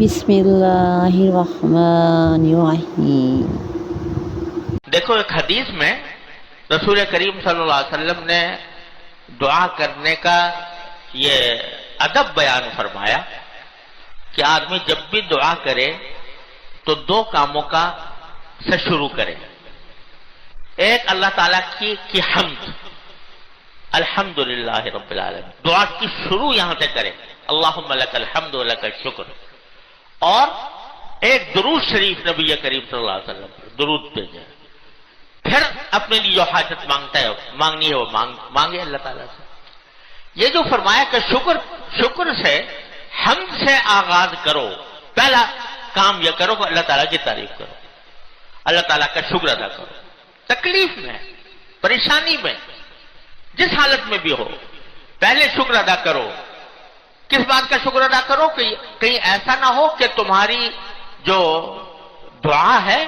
بسم اللہ الرحمن الرحیم۔ دیکھو ایک حدیث میں رسول کریم صلی اللہ علیہ وسلم نے دعا کرنے کا یہ ادب بیان فرمایا کہ آدمی جب بھی دعا کرے تو دو کاموں کا سے شروع کرے۔ ایک اللہ تعالیٰ کی حمد، الحمدللہ رب العالمین، دعا کی شروع یہاں سے کرے، اللہم لک الحمد و لک الشکر، اور ایک درود شریف نبی کریم صلی اللہ علیہ وسلم پر درود بھیجے، پھر اپنے لیے جو حاجت مانگتا ہے مانگنی ہے وہ مانگے اللہ تعالیٰ سے۔ یہ جو فرمایا کہ شکر سے حمد سے آغاز کرو، پہلا کام یہ کرو کہ اللہ تعالیٰ کی تعریف کرو، اللہ تعالیٰ کا شکر ادا کرو۔ تکلیف میں، پریشانی میں، جس حالت میں بھی ہو، پہلے شکر ادا کرو۔ کس بات کا شکر ادا کرو کہ کہیں ایسا نہ ہو کہ تمہاری جو دعا ہے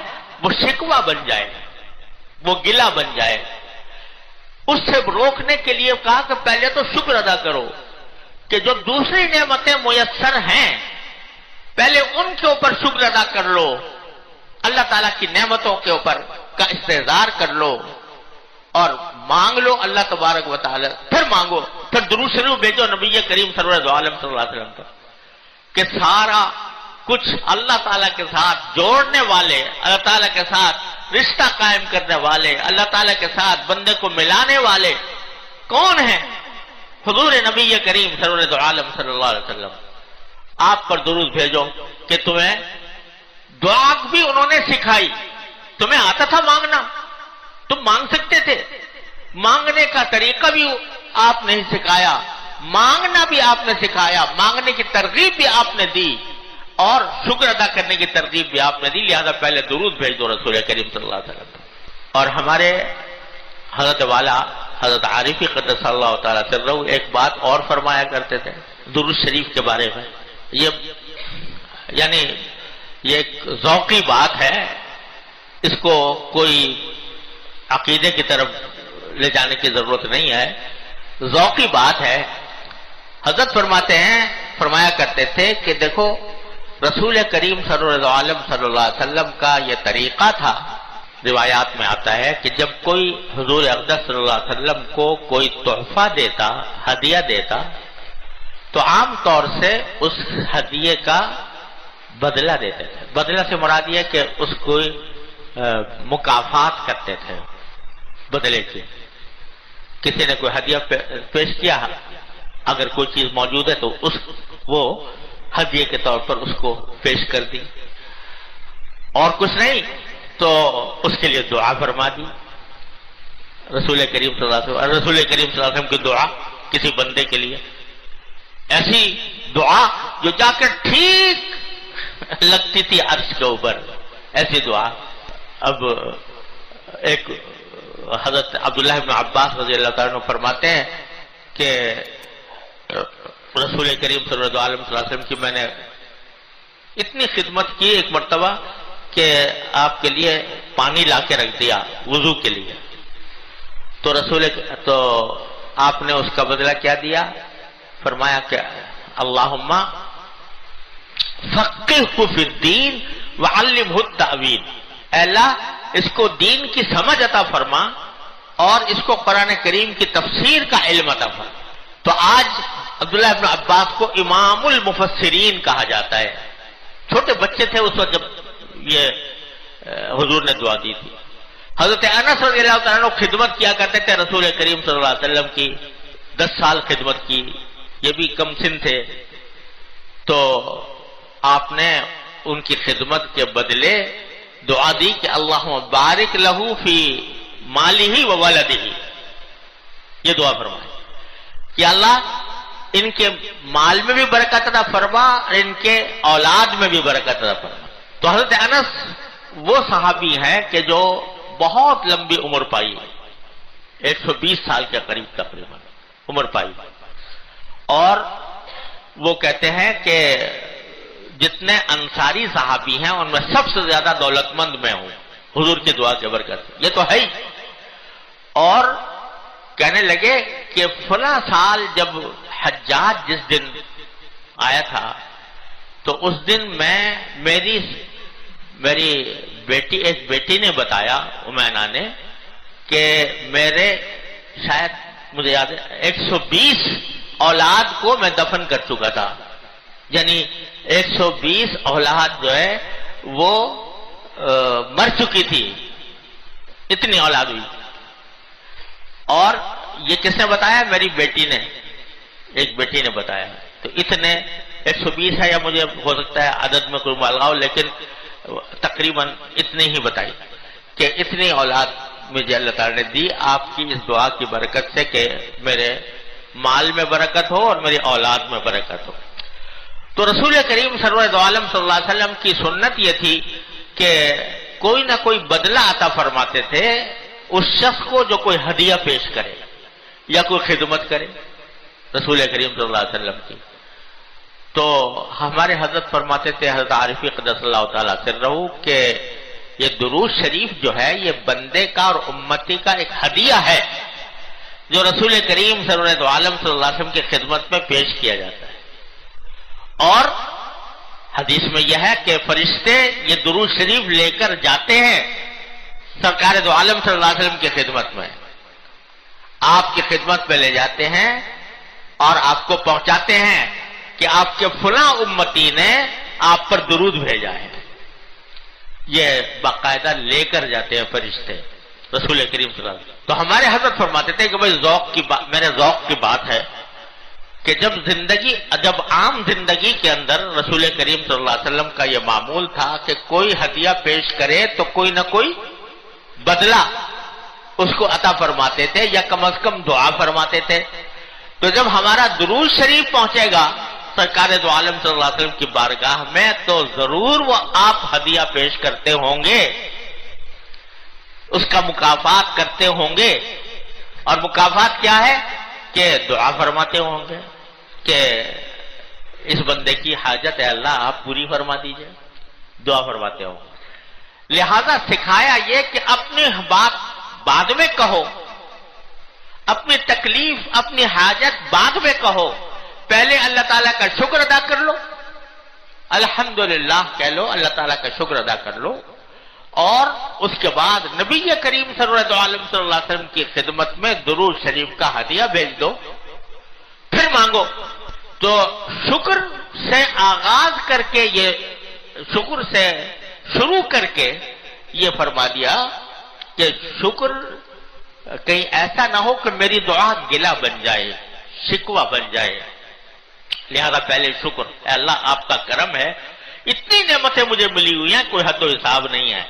وہ شکوہ بن جائے، وہ گلہ بن جائے۔ اس سے روکنے کے لیے کہا کہ پہلے تو شکر ادا کرو کہ جو دوسری نعمتیں میسر ہیں پہلے ان کے اوپر شکر ادا کر لو، اللہ تعالیٰ کی نعمتوں کے اوپر کا استحضار کر لو اور مانگ لو اللہ تبارک و تعالی، پھر مانگو، پھر درود شریف بھیجو نبی کریم سرور دو عالم صلی اللہ علیہ وسلم پر کہ سارا کچھ اللہ تعالیٰ کے ساتھ جوڑنے والے، اللہ تعالیٰ کے ساتھ رشتہ قائم کرنے والے، اللہ تعالیٰ کے ساتھ بندے کو ملانے والے کون ہیں؟ حضور نبی کریم سرور دو عالم صلی اللہ علیہ وسلم۔ آپ پر درود بھیجو کہ تمہیں دعا بھی انہوں نے سکھائی، تمہیں آتا تھا مانگنا، تم مانگ سکتے تھے، مانگنے کا طریقہ بھی آپ نے سکھایا، مانگنا بھی آپ نے سکھایا، مانگنے کی ترغیب بھی آپ نے دی اور شکر ادا کرنے کی ترغیب بھی آپ نے دی، لہذا پہلے درود بھیج دو رسول کریم صلی اللہ علیہ وسلم۔ اور ہمارے حضرت والا حضرت عارفی قدس اللہ تعالیٰ سرہ ایک بات اور فرمایا کرتے تھے درود شریف کے بارے میں، یہ ایک ذوقی بات ہے، اس کو کوئی عقیدے کی طرف لے جانے کی ضرورت نہیں ہے، ذوقی بات ہے۔ حضرت فرمایا کرتے تھے کہ دیکھو رسول کریم صلی اللہ علیہ وسلم کا یہ طریقہ تھا، روایات میں آتا ہے کہ جب کوئی حضور اقدس صلی اللہ علیہ وسلم کو کوئی تحفہ دیتا، ہدیہ دیتا، تو عام طور سے اس ہدیے کا بدلہ دیتے تھے۔ بدلہ سے مراد یہ کہ اس کو مکافات کرتے تھے بدلے کی۔ کسی نے کوئی ہدیہ پیش کیا، اگر کوئی چیز موجود ہے تو وہ ہدیے کے طور پر اس کو پیش کر دی، اور کچھ نہیں تو اس کے لیے دعا فرما دی۔ رسول کریم صلی اللہ علیہ وسلم کی دعا کسی بندے کے لیے، ایسی دعا جو جا کر ٹھیک لگتی تھی عرش کے اوپر، ایسی دعا۔ اب ایک حضرت عبداللہ ابن عباس رضی اللہ تعالیٰ عنہ فرماتے ہیں کہ رسول کریم صلی اللہ علیہ وسلم کی میں نے اتنی خدمت کی ایک مرتبہ کہ آپ کے لیے پانی لا کے رکھ دیا وضو کے لیے، تو آپ نے اس کا بدلہ کیا دیا؟ فرمایا کہ اللہم فقہہ فی الدین وعلمہ التأویل، اے اللہ اس کو دین کی سمجھ عطا فرما اور اس کو قرآن کریم کی تفسیر کا علم عطا فرما۔ تو آج عبداللہ ابن عباس کو امام المفسرین کہا جاتا ہے، چھوٹے بچے تھے اس وقت جب یہ حضور نے دعا دی تھی۔ حضرت انس رضی اللہ تعالیٰ عنہ خدمت کیا کرتے تھے رسول کریم صلی اللہ علیہ وسلم کی، 10 سال خدمت کی، یہ بھی کم سن تھے، تو آپ نے ان کی خدمت کے بدلے دعا دی کہ اللہم بارک لہو فی مالہ و ولدہ، یہ دعا فرمائے کہ اللہ ان کے مال میں بھی برکت عطا فرما اور ان کے اولاد میں بھی برکت عطا فرما۔ تو حضرت انس وہ صحابی ہیں کہ جو بہت لمبی عمر پائی، 120 سال کے قریب تقریباً عمر پائی، اور وہ کہتے ہیں کہ جتنے انصاری صحابی ہیں ان میں سب سے زیادہ دولت مند میں ہوں حضور کی دعا کے برکت، یہ تو ہے ہی۔ اور کہنے لگے کہ فلاں سال جب حجاج جس دن آیا تھا تو تو اس دن میری بیٹی ایک بیٹی نے بتایا امینا نے کہ میرے شاید مجھے یاد ہے 120 اولاد کو میں دفن کر چکا تھا، یعنی 120 اولاد جو ہے وہ مر چکی تھی، اتنی اولاد ہوئی. اور یہ کس نے بتایا؟ میری بیٹی نے، ایک بیٹی نے بتایا. تو اتنے 120 ہے یا مجھے ہو سکتا ہے عدد میں کوئی مبالغہ ہو، لیکن تقریباً اتنی ہی بتائی کہ اتنی اولاد مجھے اللہ تعالیٰ نے دی آپ کی اس دعا کی برکت سے کہ میرے مال میں برکت ہو اور میری اولاد میں برکت ہو. تو رسول کریم سرور عالم صلی اللہ علیہ وسلم کی سنت یہ تھی کہ کوئی نہ کوئی بدلہ عطا فرماتے تھے اس شخص کو جو کوئی ہدیہ پیش کرے یا کوئی خدمت کرے رسول کریم صلی اللہ علیہ وسلم کی. تو ہمارے حضرت فرماتے تھے، حضرت عارفی قدس اللہ تعالیٰ سرہ، کہ یہ درود شریف جو ہے یہ بندے کا اور امتی کا ایک ہدیہ ہے جو رسول کریم سرور عالم صلی اللہ علیہ وسلم کی خدمت میں پیش کیا جاتا ہے. اور حدیث میں یہ ہے کہ فرشتے یہ درود شریف لے کر جاتے ہیں سرکار دو عالم صلی اللہ علیہ وسلم کی خدمت میں، آپ کی خدمت میں لے جاتے ہیں اور آپ کو پہنچاتے ہیں کہ آپ کے فلاں امتی نے آپ پر درود بھیجا ہے. یہ باقاعدہ لے کر جاتے ہیں فرشتے رسول کریم صلی اللہ علیہ وسلم. تو ہمارے حضرت فرماتے تھے کہ بھائی میرے ذوق کی بات ہے کہ جب عام زندگی کے اندر رسول کریم صلی اللہ علیہ وسلم کا یہ معمول تھا کہ کوئی ہدیہ پیش کرے تو کوئی نہ کوئی بدلہ اس کو عطا فرماتے تھے یا کم از کم دعا فرماتے تھے. تو جب ہمارا درود شریف پہنچے گا سرکار دو عالم صلی اللہ علیہ وسلم کی بارگاہ میں تو ضرور وہ آپ ہدیہ پیش کرتے ہوں گے، اس کا مکافات کرتے ہوں گے. اور مکافات کیا ہے؟ کہ دعا فرماتے ہوں گے کہ اس بندے کی حاجت ہے اللہ آپ پوری فرما دیجئے، دعا فرماتے ہوں گے. لہذا سکھایا یہ کہ اپنی بات بعد میں کہو، اپنی تکلیف اپنی حاجت بعد میں کہو، پہلے اللہ تعالیٰ کا شکر ادا کر لو، الحمدللہ کہہ لو، اللہ تعالیٰ کا شکر ادا کر لو، اور اس کے بعد نبی کریم سرور عالم صلی اللہ علیہ وسلم کی خدمت میں درود شریف کا ہدیہ بھیج دو، پھر مانگو. تو شکر سے آغاز کر کے یہ شکر سے شروع کر کے یہ فرما دیا کہ شکر کہیں ایسا نہ ہو کہ میری دعا گلہ بن جائے، شکوہ بن جائے. لہذا پہلے شکر، اے اللہ آپ کا کرم ہے، اتنی نعمتیں مجھے ملی ہوئی ہیں کوئی حد و حساب نہیں ہے،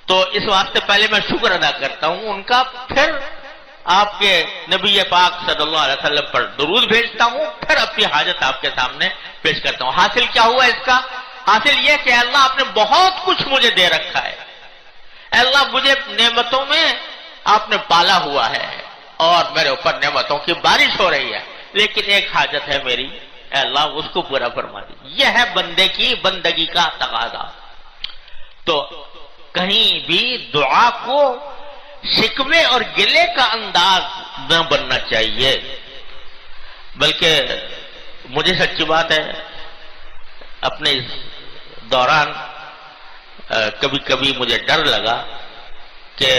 تو اس واسطے پہلے میں شکر ادا کرتا ہوں ان کا، پھر آپ کے نبی پاک صلی اللہ علیہ وسلم پر درود بھیجتا ہوں، پھر اپنی حاجت آپ کے سامنے پیش کرتا ہوں. حاصل کیا ہوا اس کا؟ حاصل یہ کہ اللہ آپ نے بہت کچھ مجھے دے رکھا ہے، اے اللہ مجھے نعمتوں میں آپ نے پالا ہوا ہے اور میرے اوپر نعمتوں کی بارش ہو رہی ہے، لیکن ایک حاجت ہے میری، اے اللہ اس کو پورا فرما دی. یہ ہے بندے کی بندگی کا تقاضا. تو کہیں بھی دعا کو شکوے اور گلے کا انداز نہ بننا چاہیے، بلکہ مجھے سچی بات ہے اپنے اس دوران کبھی کبھی مجھے ڈر لگا کہ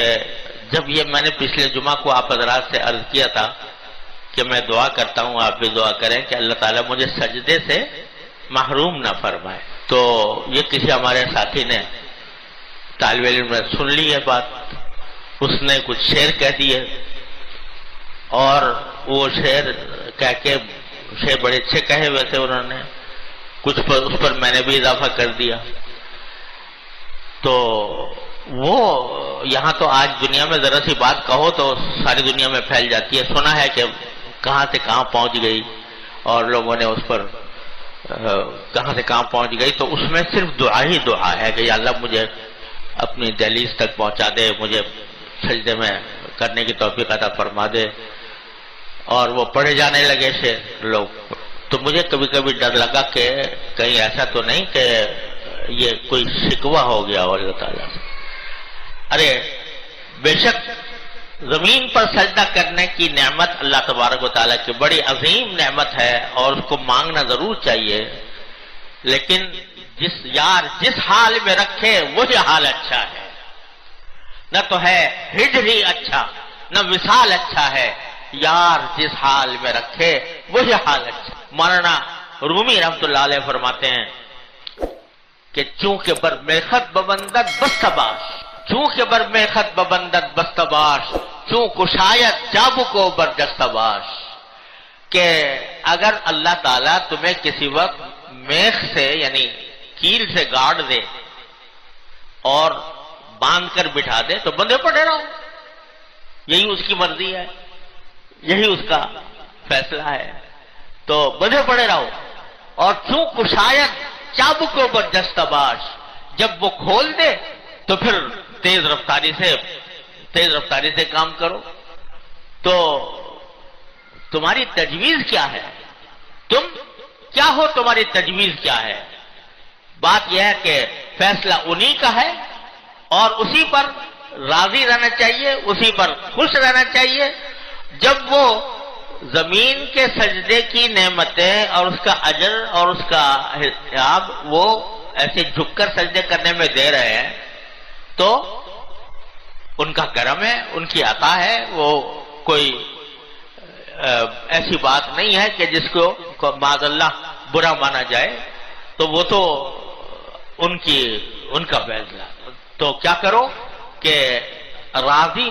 جب یہ میں نے پچھلے جمعہ کو آپ حضرات سے عرض کیا تھا کہ میں دعا کرتا ہوں آپ بھی دعا کریں کہ اللہ تعالیٰ مجھے سجدے سے محروم نہ فرمائے. تو یہ کسی ہمارے ساتھی نے طالب علم نے سن لی ہے بات، اس نے کچھ شعر کہہ دیے اور وہ شعر کہہ کے شعر بڑے اچھے کہے، ویسے انہوں نے کچھ پر اس پر میں نے بھی اضافہ کر دیا. تو وہ یہاں تو آج دنیا میں ذرا سی بات کہو تو ساری دنیا میں پھیل جاتی ہے، سنا ہے کہ کہاں سے کہاں پہنچ گئی اور لوگوں نے اس پر کہاں سے کہاں پہنچ گئی. تو اس میں صرف دعا ہی دعا ہے کہ یا اللہ مجھے اپنی دہلیز تک پہنچا دے، مجھے سجدے میں کرنے کی توفیق عطا فرما دے. اور وہ پڑھے جانے لگے شعر لوگ. تو مجھے کبھی کبھی ڈر لگا کہ کہیں ایسا تو نہیں کہ یہ کوئی شکوہ ہو گیا ہو اللہ تعالیٰ سے. ارے بے شک زمین پر سجدہ کرنے کی نعمت اللہ تبارک و تعالیٰ کی بڑی عظیم نعمت ہے اور اس کو مانگنا ضرور چاہیے. لیکن جس حال میں رکھے وہی حال اچھا ہے. نہ تو ہے ہجر ہی اچھا، نہ وصال اچھا ہے. یار جس حال میں رکھے وہی حال اچھا. مولانا رومی رحمت اللہ علیہ فرماتے ہیں کہ چونکہ بر میخت ببندت بستباش، چونکہ بر میخت ببندت بستباش، چون کشایت جابو کو برجستباش. کہ اگر اللہ تعالیٰ تمہیں کسی وقت میخ سے یعنی کیل سے گاڑ دے اور باندھ کر بٹھا دے تو بندھے پڑے رہو، یہی اس کی مرضی ہے، یہی اس کا فیصلہ ہے، تو بندھے پڑے رہو. اور چون کشایت چابک کو برجستباش، جب وہ کھول دے تو پھر تیز رفتاری سے کام کرو. تو تمہاری تجویز کیا ہے؟ تم کیا ہو؟ تمہاری تجویز کیا ہے؟ بات یہ ہے کہ فیصلہ انہی کا ہے اور اسی پر راضی رہنا چاہیے، اسی پر خوش رہنا چاہیے. جب وہ زمین کے سجدے کی نعمتیں اور اس کا اجر اور اس کا حساب وہ ایسے جھک کر سجدے کرنے میں دے رہے ہیں تو ان کا کرم ہے، ان کی عطا ہے. وہ کوئی ایسی بات نہیں ہے کہ جس کو معاذ اللہ برا مانا جائے. تو وہ تو ان کا فیصلہ. تو کیا کرو کہ راضی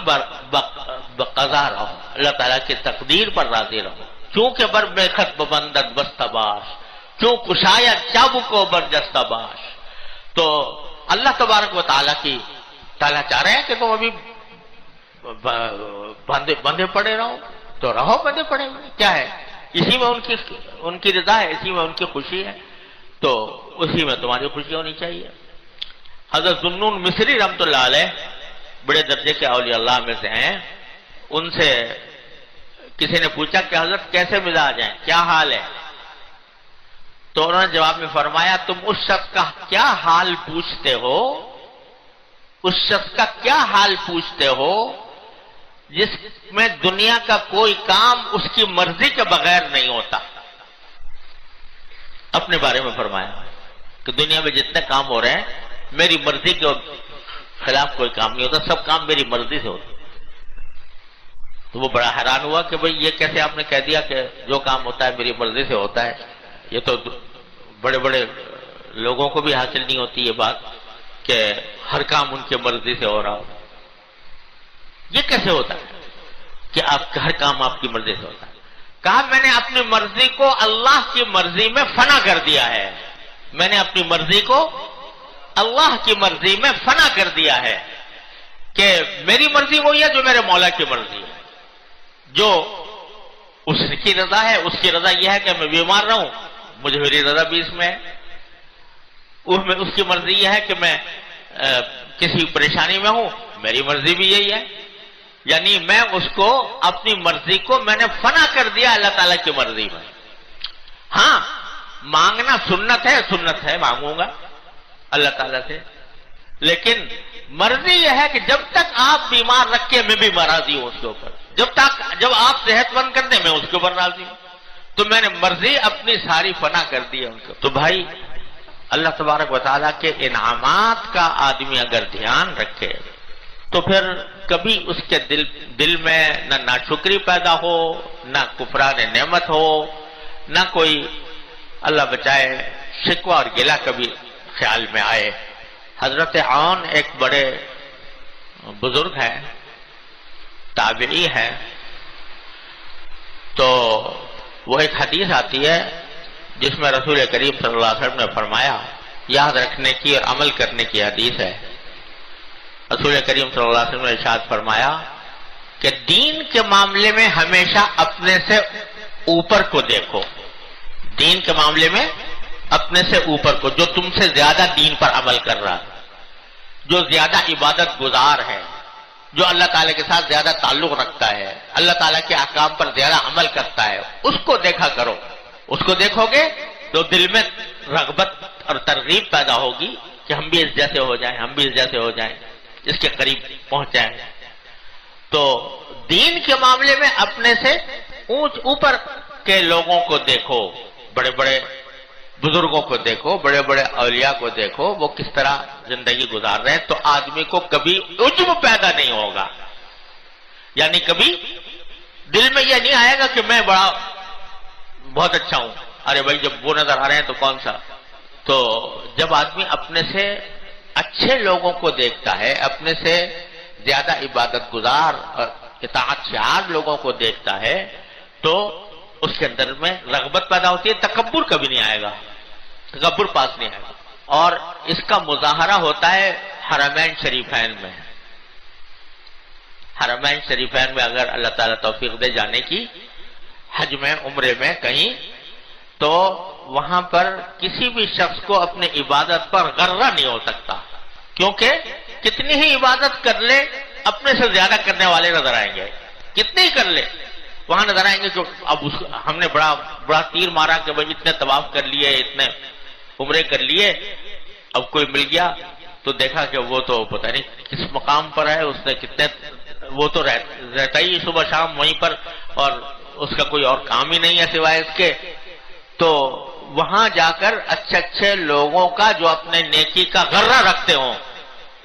بقضا رہو، اللہ تعالیٰ کی تقدیر پر راضی رہو. چونکہ بر میخت ببندت بستباش، چون کشایت چابو کو برجستباش. تو اللہ تبارک و تعالیٰ چاہ رہے ہیں کہ تم ابھی بندھے پڑے رہو، تو رہو بندھے پڑے ہوئے. کیا ہے؟ اسی میں ان کی رضا ہے، اسی میں ان کی خوشی ہے، تو اسی میں تمہاری خوشی ہونی چاہیے. حضرت ذوالنون مصری رحمت اللہ علیہ بڑے درجے کے اولیاء اللہ میں سے ہیں. ان سے کسی نے پوچھا کہ حضرت کیسے مزاج ہیں، کیا حال ہے؟ تو انہوں نے جواب میں فرمایا تم اس شخص کا کیا حال پوچھتے ہو، اس شخص کا کیا حال پوچھتے ہو جس میں دنیا کا کوئی کام اس کی مرضی کے بغیر نہیں ہوتا. اپنے بارے میں فرمایا کہ دنیا میں جتنے کام ہو رہے ہیں میری مرضی کے خلاف کوئی کام نہیں ہوتا، سب کام میری مرضی سے ہوتا. تو وہ بڑا حیران ہوا کہ بھئی یہ کیسے آپ نے کہہ دیا کہ جو کام ہوتا ہے میری مرضی سے ہوتا ہے؟ یہ تو بڑے بڑے لوگوں کو بھی حاصل نہیں ہوتی یہ بات کہ ہر کام ان کی مرضی سے ہو رہا ہو. یہ کیسے ہوتا ہے کہ ہر کام آپ کی مرضی سے ہوتا ہے؟ کہا میں نے اپنی مرضی کو اللہ کی مرضی میں فنا کر دیا ہے. میں نے اپنی مرضی کو اللہ کی مرضی میں فنا کر دیا ہے کہ میری مرضی وہی ہے جو میرے مولا کی مرضی ہے. جو اس کی رضا ہے، اس کی رضا یہ ہے کہ میں بیمار رہوں، مجھے میری رضا بھی اس میں ہے. اس کی مرضی یہ ہے کہ میں کسی پریشانی میں ہوں، میری مرضی بھی یہی ہے. یعنی میں اس کو اپنی مرضی کو میں نے فنا کر دیا اللہ تعالیٰ کی مرضی میں. ہاں مانگنا سنت ہے مانگوں گا اللہ تعالیٰ سے، لیکن مرضی یہ ہے کہ جب تک آپ بیمار رکھے میں بھی راضی ہوں اس کے اوپر، جب آپ صحت مند کر دیں میں اس کے اوپر راضی ہوں. تو میں نے مرضی اپنی ساری فنا کر دی ہے ان کو. تو بھائی اللہ تبارک و تعالیٰ کے انعامات کا آدمی اگر دھیان رکھے تو پھر کبھی اس کے دل میں نہ ناشکری پیدا ہو، نہ کفران نعمت ہو، نہ کوئی اللہ بچائے شکوہ اور گلہ کبھی خیال میں آئے. حضرت عون ایک بڑے بزرگ ہیں، تابعی ہے. تو وہ ایک حدیث آتی ہے جس میں رسول کریم صلی اللہ علیہ وسلم نے فرمایا، یاد رکھنے کی اور عمل کرنے کی حدیث ہے. رسول کریم صلی اللہ علیہ وسلم نے ارشاد فرمایا کہ دین کے معاملے میں ہمیشہ اپنے سے اوپر کو دیکھو. دین کے معاملے میں اپنے سے اوپر کو، جو تم سے زیادہ دین پر عمل کر رہا ہے، جو زیادہ عبادت گزار ہے، جو اللہ تعالیٰ کے ساتھ زیادہ تعلق رکھتا ہے، اللہ تعالیٰ کے احکام پر زیادہ عمل کرتا ہے، اس کو دیکھا کرو. اس کو دیکھو گے تو دل میں رغبت اور ترغیب پیدا ہوگی کہ ہم بھی اس جیسے ہو جائیں، ہم بھی اس جیسے ہو جائیں، اس کے قریب پہنچ جائیں. تو دین کے معاملے میں اپنے سے اوپر کے لوگوں کو دیکھو. بڑے بڑے بزرگوں کو دیکھو، بڑے بڑے اولیاء کو دیکھو، وہ کس طرح زندگی گزار رہے ہیں، تو آدمی کو کبھی عجب پیدا نہیں ہوگا، یعنی کبھی دل میں یہ نہیں آئے گا کہ میں بہت اچھا ہوں، ارے بھائی جب وہ نظر آ رہے ہیں تو کون سا۔ تو جب آدمی اپنے سے اچھے لوگوں کو دیکھتا ہے، اپنے سے زیادہ عبادت گزار اور اطاعت شعار لوگوں کو دیکھتا ہے، تو اس کے اندر میں رغبت پیدا ہوتی ہے، تکبر کبھی نہیں آئے گا، تکبر پاس نہیں آئے گا۔ اور اس کا مظاہرہ ہوتا ہے حرمین شریفین میں۔ حرمین شریفین میں اگر اللہ تعالیٰ توفیق دے جانے کی، حج میں، عمرے میں کہیں، تو وہاں پر کسی بھی شخص کو اپنی عبادت پر غرہ نہیں ہو سکتا، کیونکہ کتنی ہی عبادت کر لے اپنے سے زیادہ کرنے والے نظر آئیں گے، کتنے ہی کر لے وہاں نظر آئیں گے کہ اب ہم نے بڑا تیر مارا کہ بھائی اتنے طواف کر لیے، اتنے عمرے کر لیے، اب کوئی مل گیا تو دیکھا کہ وہ تو پتہ نہیں کس مقام پر ہے، اس نے کتنے، وہ تو رہتا ہی صبح شام وہیں پر، اور اس کا کوئی اور کام ہی نہیں ہے سوائے اس کے۔ تو وہاں جا کر اچھے اچھے لوگوں کا جو اپنے نیکی کا غرہ رکھتے ہوں،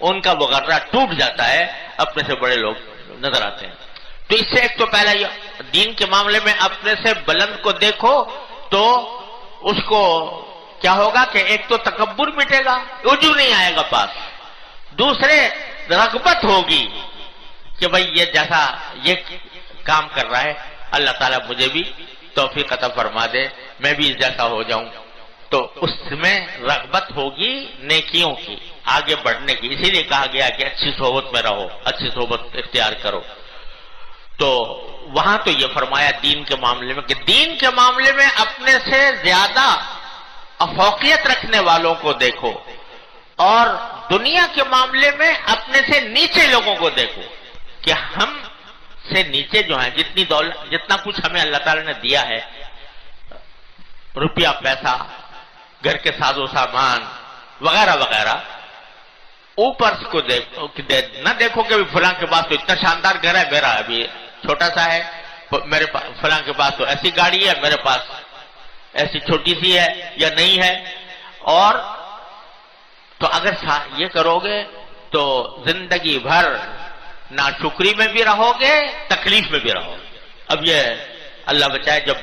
ان کا وہ غرہ ٹوٹ جاتا ہے، اپنے سے بڑے لوگ نظر آتے ہیں۔ تو اس سے ایک تو پہلا یہ دین کے معاملے میں اپنے سے بلند کو دیکھو تو اس کو کیا ہوگا کہ ایک تو تکبر مٹے گا، عجب نہیں آئے گا پاس، دوسرے رغبت ہوگی کہ بھئی یہ جیسا یہ کام کر رہا ہے اللہ تعالیٰ مجھے بھی توفیق عطا فرما دے، میں بھی جیسا ہو جاؤں، تو اس میں رغبت ہوگی نیکیوں کی، آگے بڑھنے کی۔ اسی لیے کہا گیا کہ اچھی صحبت میں رہو، اچھی صحبت اختیار کرو۔ تو وہاں تو یہ فرمایا دین کے معاملے میں کہ دین کے معاملے میں اپنے سے زیادہ فوقیت رکھنے والوں کو دیکھو، اور دنیا کے معاملے میں اپنے سے نیچے لوگوں کو دیکھو، کہ ہم سے نیچے جو ہیں، جتنی دولت، جتنا کچھ ہمیں اللہ تعالی نے دیا ہے، روپیہ پیسہ، گھر کے ساز و سامان وغیرہ وغیرہ، اوپر کو نہ دیکھو کہ فلاں کے پاس تو اتنا شاندار گھر ہے، میرا ابھی چھوٹا سا ہے، میرے پاس فلاں کے پاس تو ایسی گاڑی ہے، میرے پاس ایسی چھوٹی سی ہے یا نہیں ہے۔ اور تو اگر یہ کرو گے تو زندگی بھر ناشکری میں بھی رہو گے، تکلیف میں بھی رہو گے۔ اب یہ اللہ بچائے جب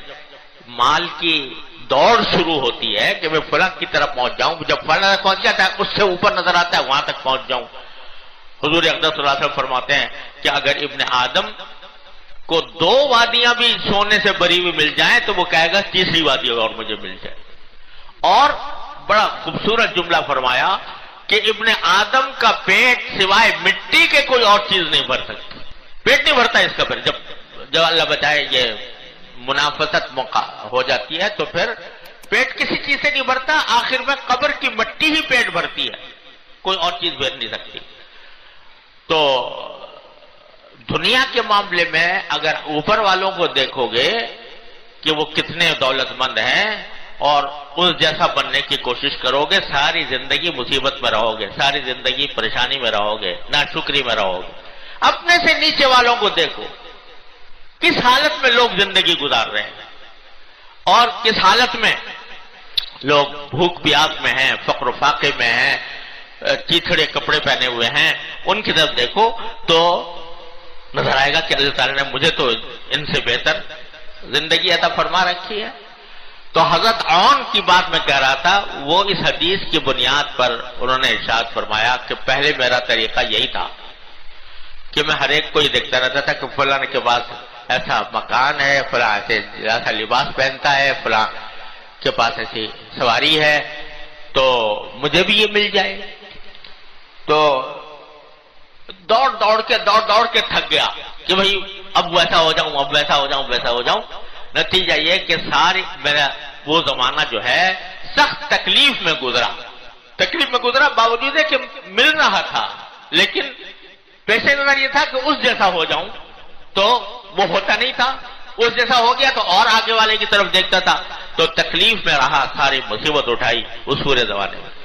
مال کی دوڑ شروع ہوتی ہے کہ میں فلاں کی طرف پہنچ جاؤں، جب فلاں تک پہنچ جاتا ہے اس سے اوپر نظر آتا ہے وہاں تک پہنچ جاؤں۔ حضور اقدس صلی اللہ علیہ وسلم فرماتے ہیں کہ اگر ابن آدم کو 2 وادیاں بھی سونے سے بری ہوئی مل جائیں تو وہ کہے گا تیسری وادی اور مجھے مل جائے۔ اور بڑا خوبصورت جملہ فرمایا کہ ابن آدم کا پیٹ سوائے مٹی کے کوئی اور چیز نہیں بھر سکتی، پیٹ نہیں بھرتا اس کا۔ پھر جب اللہ بچائے یہ منافست موقع ہو جاتی ہے تو پھر پیٹ کسی چیز سے نہیں بھرتا، آخر میں قبر کی مٹی ہی پیٹ بھرتی ہے، کوئی اور چیز بھر نہیں سکتی۔ تو دنیا کے معاملے میں اگر اوپر والوں کو دیکھو گے کہ وہ کتنے دولت مند ہیں اور اس جیسا بننے کی کوشش کرو گے، ساری زندگی مصیبت میں رہو گے، ساری زندگی پریشانی میں رہو گے، ناشکری میں رہو گے۔ اپنے سے نیچے والوں کو دیکھو، کس حالت میں لوگ زندگی گزار رہے ہیں، اور کس حالت میں لوگ بھوک پیاس میں ہیں، فقر و فاقے میں ہیں، چیتھڑے کپڑے پہنے ہوئے ہیں، ان کی طرف دیکھو تو نظر آئے گا کہ اللہ تعالیٰ نے مجھے تو ان سے بہتر زندگی عطا فرما رکھی ہے۔ تو حضرت عون کی بات میں کہہ رہا تھا، وہ اس حدیث کی بنیاد پر انہوں نے ارشاد فرمایا کہ پہلے میرا طریقہ یہی تھا کہ میں ہر ایک کو یہ دیکھتا رہتا تھا کہ فلاں کے پاس ایسا مکان ہے، فلاں ایسا لباس پہنتا ہے، فلاں کے پاس ایسی سواری ہے، تو مجھے بھی یہ مل جائے۔ تو دوڑ دوڑ کے تھک گیا کہ بھئی اب ویسا ہو جاؤں، اب ویسا ہو جاؤں، ویسا ہو جاؤں۔ نتیجہ یہ کہ ساری میرا وہ زمانہ جو ہے سخت تکلیف میں گزرا، باوجود ہے کہ مل رہا تھا، لیکن پیسے نظر یہ تھا کہ اس جیسا ہو جاؤں، تو وہ ہوتا نہیں تھا۔ اس جیسا ہو گیا تو اور آگے والے کی طرف دیکھتا تھا، تو تکلیف میں رہا، ساری مصیبت اٹھائی اس پورے زمانے میں۔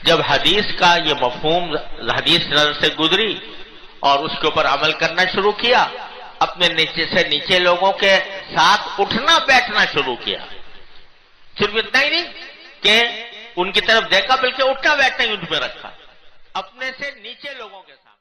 جب حدیث کا یہ مفہوم حدیث نظر سے گزری اور اس کے اوپر عمل کرنا شروع کیا، اپنے نیچے سے نیچے لوگوں کے ساتھ اٹھنا بیٹھنا شروع کیا، صرف اتنا ہی نہیں کہ ان کی طرف دیکھا بلکہ اٹھا بیٹھنا ہی ان پہ رکھا، اپنے سے نیچے لوگوں کے سامنے.